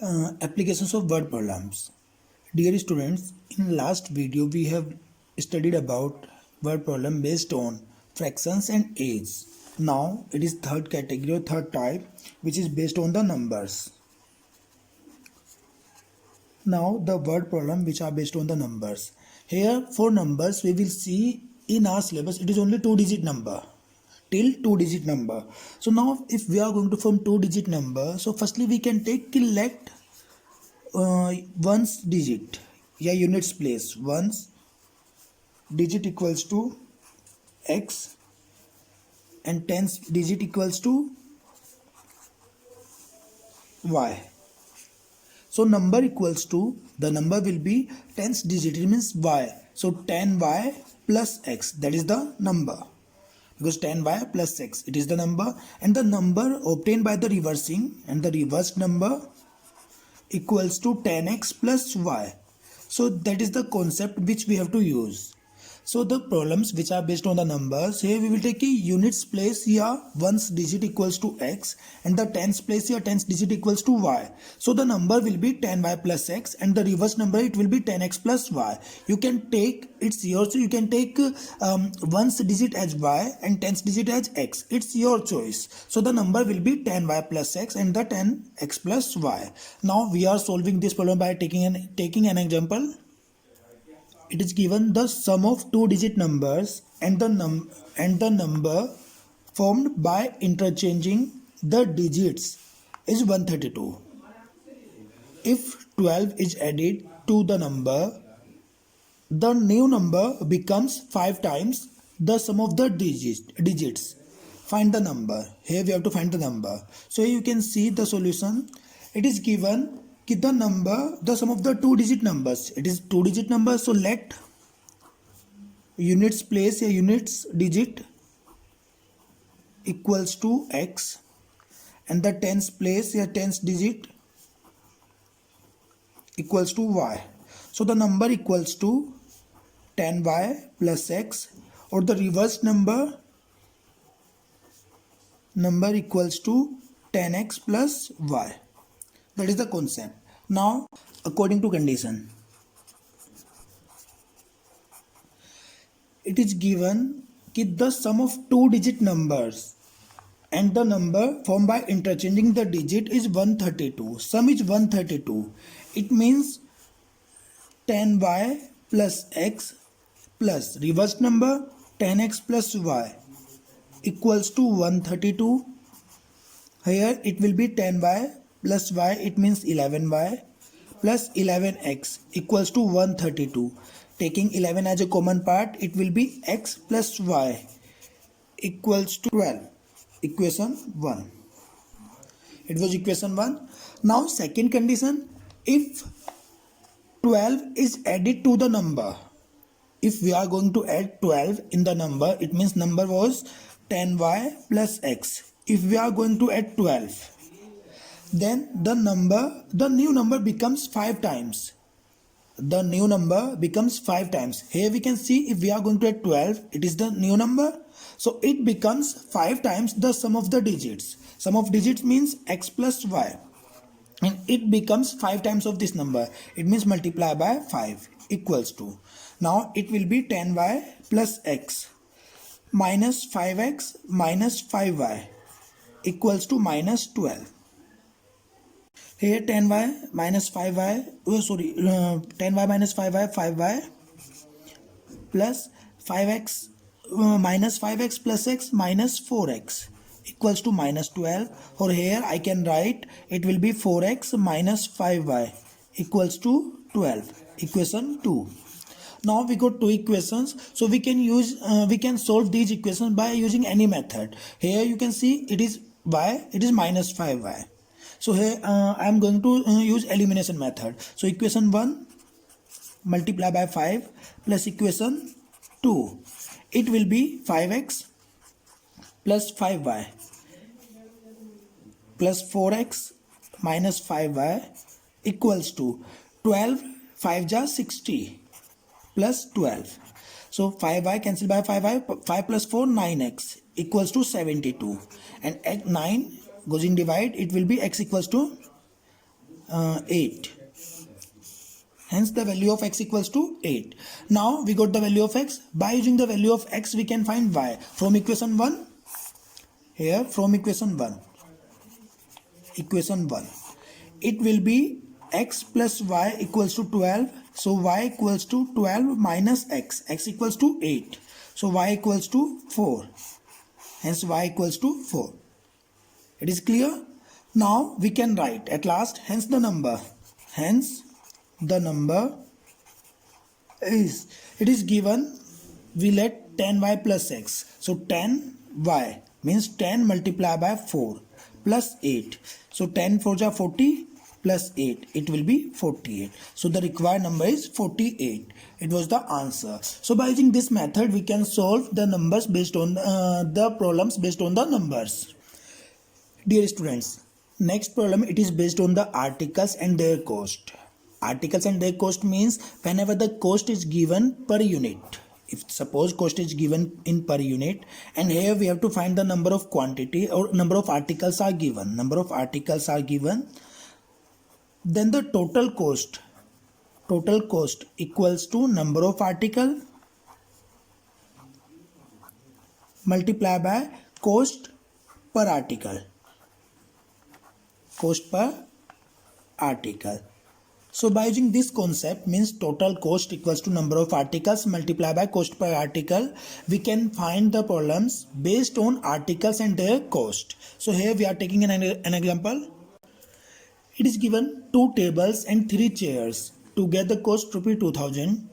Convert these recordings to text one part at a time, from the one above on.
Applications of word problems. Dear students, in last video we have studied about word problem based on fractions and age. Now it is third category or third type, which is based on the numbers. Now the word problem which are based on the numbers. Here for numbers we will see in our syllabus it is only 2-digit number till 2-digit number. So now if we are going to form 2-digit number, so firstly we can take let ones digit या units place ones digit equals to x and tens digit equals to y. So number equals to, the number will be tens digit, it means y. So 10y plus x, that is the number, because 10y plus x, it is the number, and the number obtained by the reversing, and the reversed number equals to 10x plus y. So that is the concept which we have to use. So the problems which are based on the numbers, here we will take a units place here ones digit equals to x and the tens place here tens digit equals to y. So the number will be 10y plus x and the reverse number it will be 10x plus y. You can take, it's yours, so you can take ones digit as y and tens digit as x. It's your choice. So the number will be 10y plus x and the 10x plus y. Now we are solving this problem by taking an example. It is given the sum of 2-digit numbers and the number formed by interchanging the digits is 132. If 12 is added to the number, the new number becomes 5 times the sum of the digits. Find the number. Here we have to find the number. So you can see the solution. It is given the number, the sum of the 2-digit numbers, it is 2-digit number. So let units place a units digit equals to x and the tens place a tens digit equals to y. So the number equals to 10y plus x, or the reverse number equals to 10x plus y. That is the concept. Now according to condition, it is given that the sum of 2-digit numbers and the number formed by interchanging the digit is 132. Sum is 132. It means 10y plus x plus reverse number 10x plus y equals to 132. Here it will be 10y plus y, it means 11y plus 11x equals to 132. Taking 11 as a common part, it will be x plus y equals to 12. Equation 1. It was equation 1. Now second condition, if 12 is added to the number, if we are going to add 12 in the number, it means number was 10y plus x. If we are going to add 12, then the new number becomes 5 times. The new number becomes 5 times. Here we can see if we are going to add 12, it is the new number. So it becomes 5 times the sum of the digits. Sum of digits means x plus y. And it becomes 5 times of this number. It means multiply by 5 equals to. Now it will be 10y plus x minus 5x minus 5y equals to minus 12. Here 10y minus 5y, 10y minus 5y, 5y plus 5x minus 5x plus x minus 4x equals to minus 12. Or here I can write it will be 4x minus 5y equals to 12. Equation 2. Now we got 2 equations, so we can solve these equations by using any method. Here you can see it is y, it is minus 5y. So here I am going to use elimination method. So equation 1 multiply by 5 plus equation 2. It will be 5x plus 5y plus 4x minus 5y equals to 12. 5 ja 60 plus 12. So 5y cancel by 5y. 5 plus 4 9x equals to 72. And at 9 goes in divide, it will be x equals to 8. Hence the value of x equals to 8. Now we got the value of x. By using the value of x we can find y. From equation 1, here from equation 1, it will be x plus y equals to 12. So y equals to 12 minus x equals to 8. So y equals to 4. Hence y equals to 4. It is clear? Now we can write at last, hence the number is, it is given, we let 10y plus x. So 10y means 10 multiplied by 4 plus 8. So 10 4 ja 40 plus 8. It will be 48. So the required number is 48. It was the answer. So by using this method we can solve the numbers based on the problems based on the numbers. Dear students, next problem, it is based on the articles and their cost. Articles and their cost means whenever the cost is given per unit. If suppose cost is given in per unit, and here we have to find the number of quantity or number of articles are given. Then the total cost equals to number of article multiplied by cost per article. So by using this concept, means total cost equals to number of articles multiplied by cost per article, we can find the problems based on articles and their cost. So here we are taking an example. It is given 2 tables and 3 chairs. Together cost Rs 2000.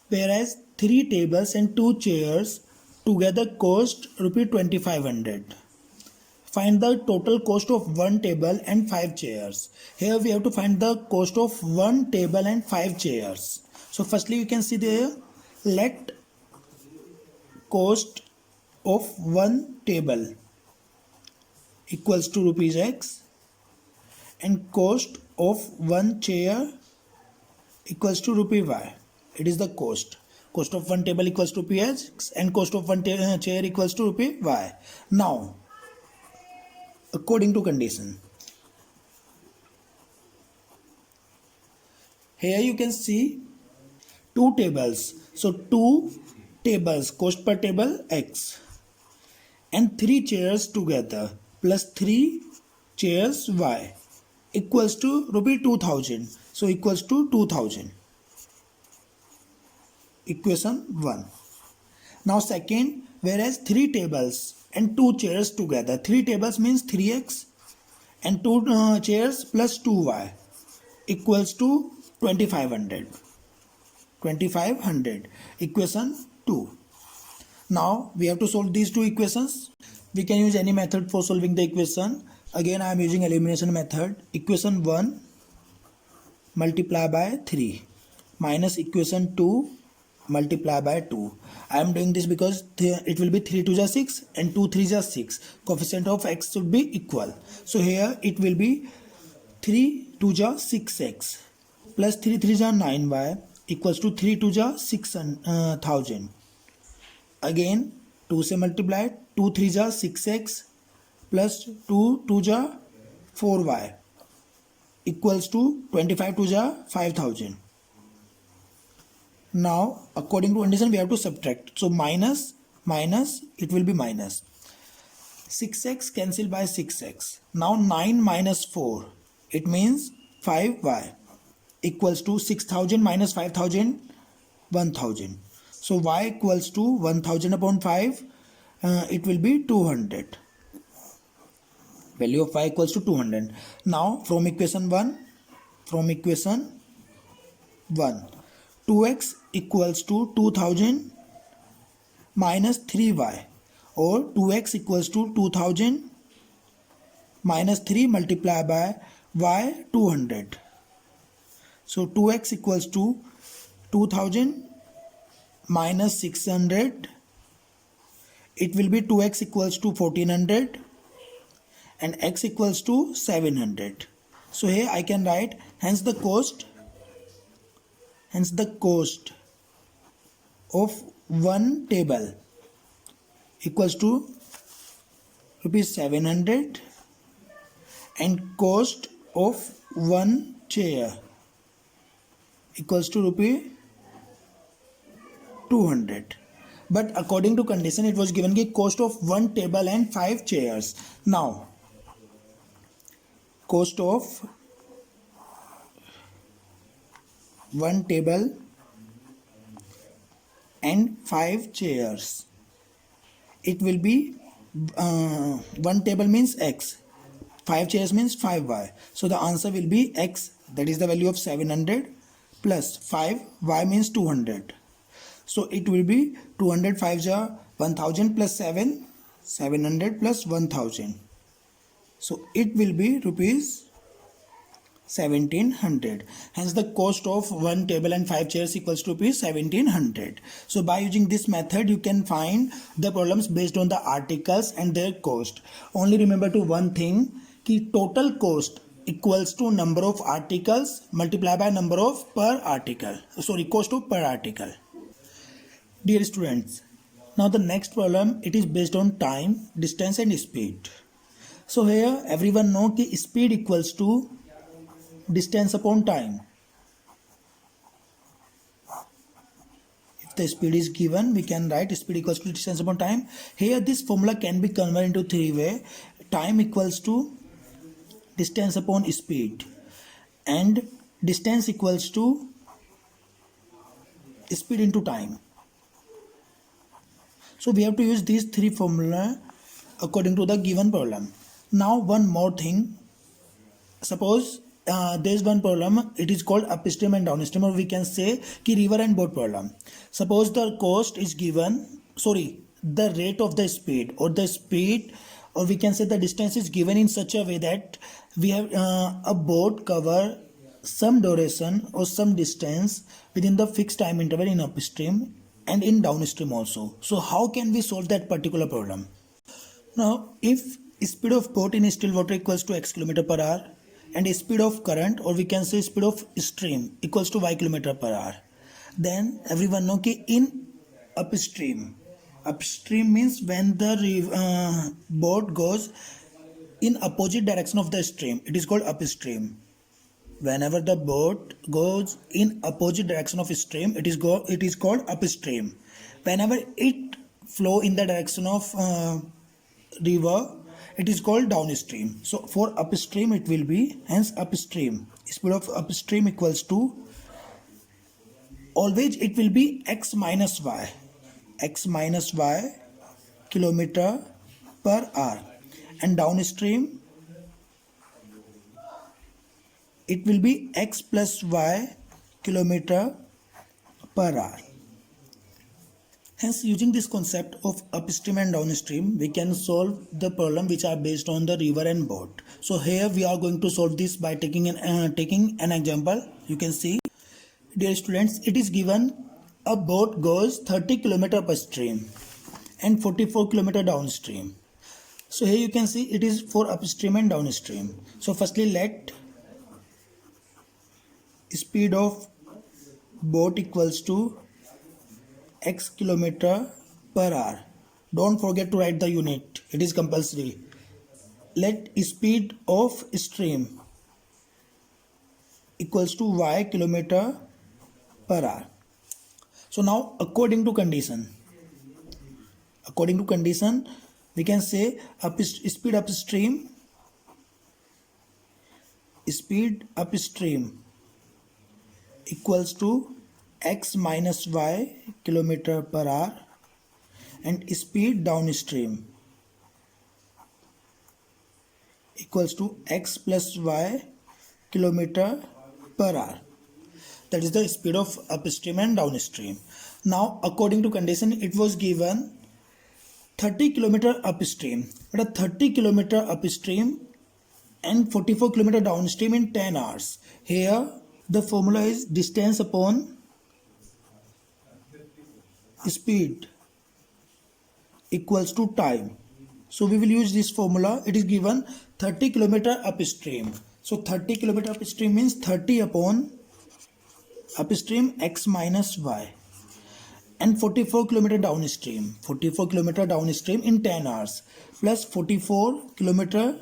Whereas 3 tables and 2 chairs together cost Rs 2500. Find the total cost of 1 table and 5 chairs. Here we have to find the cost of 1 table and 5 chairs. So firstly you can see there, let cost of 1 table equals to rupees x and cost of 1 chair equals to rupee y. It is the cost. Cost of 1 table equals to rupee x and cost of 1 chair equals to rupee y. Now, according to condition, here you can see 2 tables. So 2 tables, cost per table x, and 3 chairs together plus 3 chairs y equals to rupee 2000. So equals to 2000. Equation 1. Now second, whereas 3 tables and 2 chairs together, 3 tables means 3x and 2 chairs plus 2y equals to 2500. Equation 2. Now we have to solve these two equations. We can use any method for solving the equation. Again I am using elimination method. Equation 1 multiply by 3 minus equation 2 multiply by 2. I am doing this because it will be 3 2 is 6 and 2 3 is 6. Coefficient of x should be equal. So here it will be 3 2 is 6x plus 3 3 is 9y equals to 3 2 is 6000. Again 2 से multiply, 2 3 is 6x plus 2 2 is 4y equals to 25 2 is 5000. Now according to condition we have to subtract. So minus it will be minus. 6x cancel by 6x. Now 9 minus 4. It means 5y equals to 6000 minus 5000, 1000. So y equals to 1000 upon 5. It will be 200. Value of y equals to 200. Now from equation 1, 2x equals to 2000 minus 3y, or 2x equals to 2000 minus 3 multiplied by y 200. So 2x equals to 2000 minus 600. It will be 2x equals to 1400 and x equals to 700. So here I can write hence the cost of 1 table equals to rupees 700 and cost of one chair equals to rupee 200. But according to condition, it was given the cost of one table and 5 chairs. Now, cost of one table and 5 chairs. It will be one table means x, 5 chairs means 5y. So the answer will be x, that is the value of 700 plus 5, y means 200. So it will be 205 ja 1000 plus 7, 700 plus 1000. So it will be rupees 1700. Hence the cost of one table and 5 chairs equals to rupees 1700. So by using this method you can find the problems based on the articles and their cost. Only remember to one thing, कि total cost equals to number of articles multiplied by number of per article, cost of per article. Dear students, now the next problem, it is based on time, distance and speed. So here everyone know कि speed equals to distance upon time. If the speed is given, we can write speed equals to distance upon time. Here this formula can be converted into three way. Time equals to distance upon speed, and distance equals to speed into time. So we have to use these three formula according to the given problem. Now one more thing. Suppose there is one problem, it is called upstream and downstream, or we can say कि river and boat problem. Suppose the cost is given, the rate of the speed or the speed, or we can say the distance is given in such a way that we have a boat cover some duration or some distance within the fixed time interval in upstream and in downstream also. So how can we solve that particular problem? Now if speed of boat in still water equals to x km per hour and speed of current, or we can say speed of stream, equals to y km per hour, then everyone know कि in upstream means when the boat goes in opposite direction of the stream, it is called upstream. Whenever the boat goes in opposite direction of stream, it is called upstream. Whenever it flow in the direction of river, it is called downstream. So for upstream it will be, hence upstream, speed of upstream equals to, always it will be x minus y kilometer per hour, and downstream it will be x plus y kilometer per hour. Hence, using this concept of upstream and downstream, we can solve the problem which are based on the river and boat. So here we are going to solve this by taking an example. You can see, dear students, it is given a boat goes 30 km per stream and 44 km downstream. So here you can see it is for upstream and downstream. So firstly let speed of boat equals to x km per hour. Don't forget to write the unit, it is compulsory. Let speed of stream equals to y km per hour. So now according to condition we can say speed upstream equals to x minus y kilometer per hour, and speed downstream equals to x plus y kilometer per hour. That is the speed of upstream and downstream. Now according to condition, it was given 30 km upstream, but a 30 km upstream and 44 km downstream in 10 hours. Here the formula is distance upon speed equals to time. So we will use this formula. It is given 30 km upstream. So 30 km upstream means 30 upon upstream x minus y, and 44 km downstream in 10 hours plus 44 km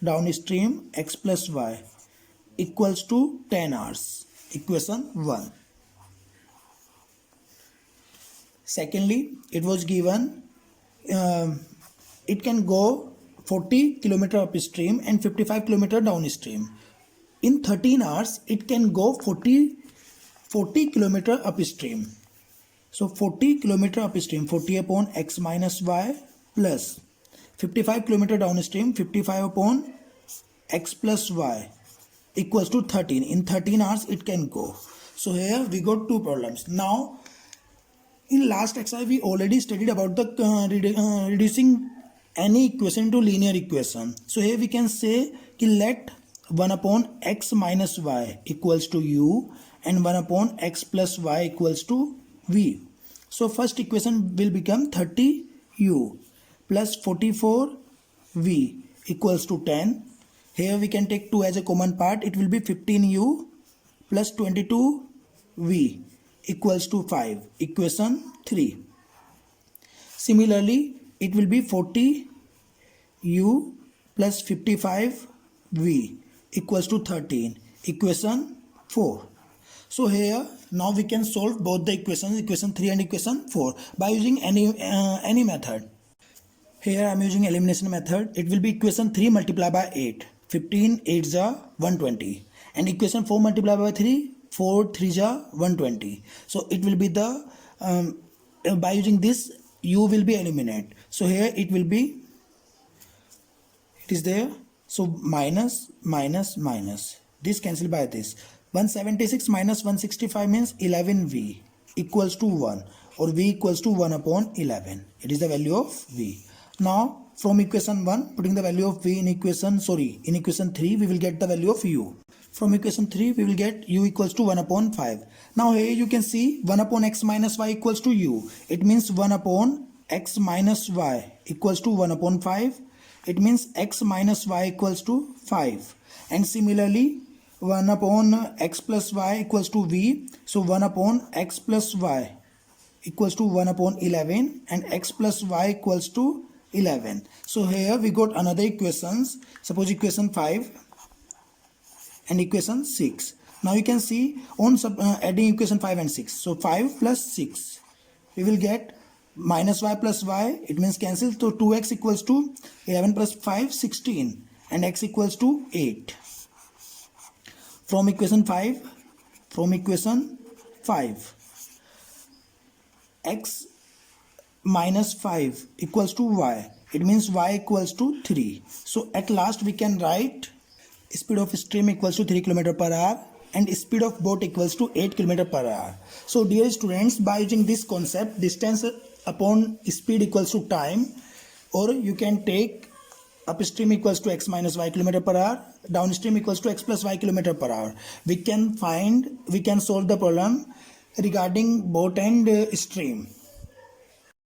downstream x plus y equals to 10 hours. Equation 1. Secondly, it was given it can go 40 kilometer upstream and 55 kilometer downstream. In 13 hours, it can go 40 kilometer upstream. So 40 kilometer upstream, 40 upon x minus y plus 55 kilometer downstream, 55 upon x plus y equals to 13. In 13 hours, it can go. So here we got two problems. Now, in last exercise, we already studied about the reducing any equation to linear equation. So here we can say कि let 1 upon x minus y equals to u and 1 upon x plus y equals to v. So first equation will become 30u plus 44v equals to 10. Here we can take 2 as a common part. It will be 15u plus 22v equals to 5. Equation 3. Similarly, it will be 40u plus 55v equals to 13. Equation 4. So here now we can solve both the equations, equation 3 and equation 4, by using any method. Here I am using elimination method. It will be equation 3 multiplied by 8. 15 8 are 120. And equation 4 multiplied by 3, 4 3 are 120. So it will be the by using this u will be eliminated. So here it will be, it is there. So minus minus minus. This cancel by this. 176 minus 165 means 11v equals to 1, or v equals to 1 upon 11. It is the value of v. Now from equation 1, putting the value of v in equation 3, we will get the value of u. From equation 3, we will get u equals to 1 upon 5. Now here you can see 1 upon x minus y equals to u. It means 1 upon x minus y equals to 1 upon 5. It means x minus y equals to 5. And similarly, 1 upon x plus y equals to v. So 1 upon x plus y equals to 1 upon 11, and x plus y equals to 11. So here we got another equations. Suppose equation 5 and equation 6. Now you can see on adding equation 5 and 6. So 5 plus 6, we will get minus y plus y. It means cancel. So 2x equals to 11 plus 5, 16, and x equals to 8. From equation 5, x minus 5 equals to y. It means y equals to 3. So at last we can write speed of stream equals to 3 km per hour and speed of boat equals to 8 km per hour. So dear students, by using this concept, distance upon speed equals to time, or you can take upstream equals to x minus y km per hour, downstream equals to x plus y km per hour. We can solve the problem regarding boat and stream.